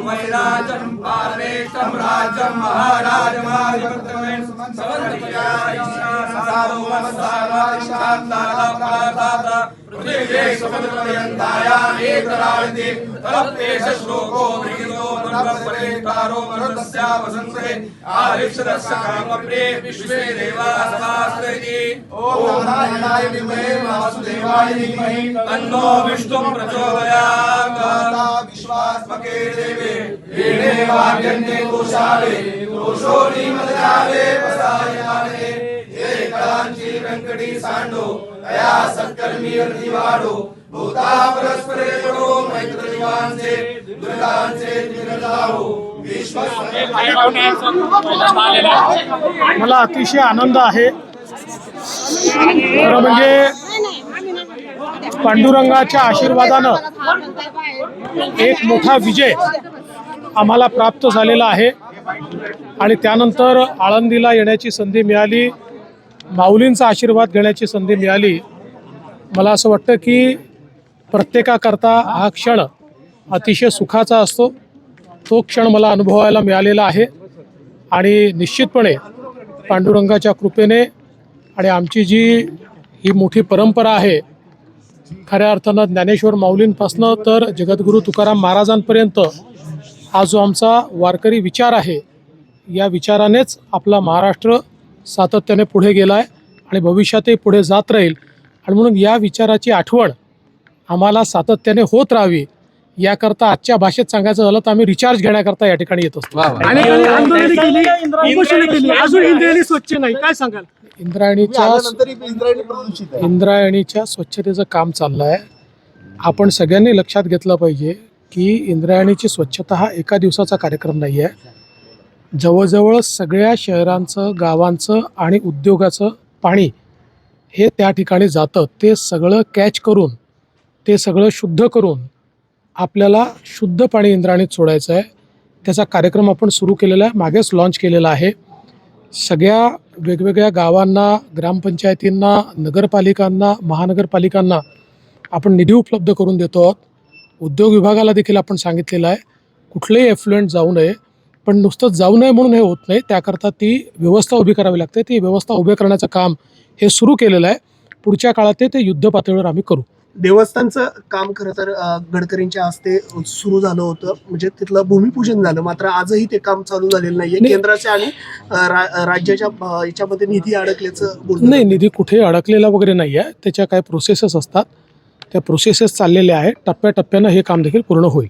वैराजं पारमेष्टं राज्यं महाराजमाधिपत्यं सवन्तपयायशासारोमस्ताराशान्तारापरादाता पृथिवे समुद्रपर्यन्तायाम् एकराळिते तलप्तेश श्लोको मृगितो नर्वपरेतारो मरुतस्यावसंसरे आरिक्षरस्य कामप्रे विश्वे देवासवास्त्रैति ॐ नारायणाय विद्महे वासुदेवाय धीमहि तन्नो विष्णुः प्रचोदयात् विश्वात्मके देवे येने वाग्यन्ते दोषाले दोषोऽनि मदयाले पसायनाले एकांची व्यंकटी सांडो तया सत्कर्मी अर्धिवाडो भूता परस्परे पडो मैत्रिवांचे दुर्गांचे दुर्गाहो मला अतिशय आनंद आहे। खरं म्हणजे पांडुरंगाच्या आशीर्वादानं एक मोठा विजय आम्हाला प्राप्त झालेला आहे आणि त्यानंतर आळंदीला येण्याची संधी मिळाली, माऊलींचा आशीर्वाद घेण्याची संधी मिळाली। मला असं वाटतं की प्रत्येकाकरता हा क्षण अतिशय सुखाचा असतो। तो क्षण मला अनुभवायला मिळालेला आहे आणि निश्चितपणे पांडुरंगाच्या कृपेने आणि आमची जी ही मोठी परंपरा आहे, खऱ्या अर्थानं ज्ञानेश्वर माऊलींपासनं तर जगद्गुरू तुकाराम महाराजांपर्यंत हा जो आमचा वारकरी विचार आहे, या विचारानेच आपला महाराष्ट्र सातत्याने पुढे गेला आहे आणि भविष्यातही पुढे जात राहील। आणि म्हणून या विचाराची आठवण आम्हाला सातत्याने होत राहावी याकरता आजच्या भाषेत सांगायचं झालं तर आम्ही रिचार्ज घेण्याकरता या ठिकाणी येत असतो। इंद्रायणी स्वच्छ नाही, काय सांगाल? इंद्रायणीच्या स्वच्छतेचं काम चाललं आहे। आपण सगळ्यांनी लक्षात घेतलं पाहिजे की इंद्रायणीची स्वच्छता हा एका दिवसाचा कार्यक्रम नाही आहे। जवळजवळ सगळ्या शहरांचं, गावांचं आणि उद्योगाचं पाणी हे त्या ठिकाणी जातं। ते सगळं कॅच करून, ते सगळं शुद्ध करून आपल्याला शुद्ध पाणी इंद्रायणीत सोडायचं आहे। त्याचा कार्यक्रम आपण सुरू केलेला आहे, मागेच लॉन्च केलेला आहे। सगळ्या वेगवेगळ्या गावांना, ग्रामपंचायतींना, नगरपालिकांना, महानगरपालिकांना आपण निधी उपलब्ध करून देतो आहोत। उद्योग विभागाला देखील आपण सांगितलेलं आहे कुठलेही एफ्लुएंट जाऊ नये, पण नुसतं जाऊ नये म्हणून हे होत नाही, त्याकरता ती व्यवस्था उभी करावी लागते। ती व्यवस्था उभी करण्याचं काम हे सुरू केलेलं आहे। पुढच्या काळात ते युद्ध पातळीवर आम्ही करू। देवस्थानचं काम खरं तर गडकरींच्या हस्ते सुरू झालं होतं, म्हणजे तिथलं भूमिपूजन झालं, मात्र आजही ते काम चालू झालेलं नाहीये। केंद्राच्या आणि राज्याच्या याच्यामध्ये निधी अडकल्याचं बोलणं नाही, निधी कुठे अडकलेला वगैरे नाही आहे। त्याच्या काही प्रोसेसेस असतात, त्या प्रोसेसेस चाललेल्या आहेत। टप्प्याटप्प्यानं हे काम देखील पूर्ण होईल।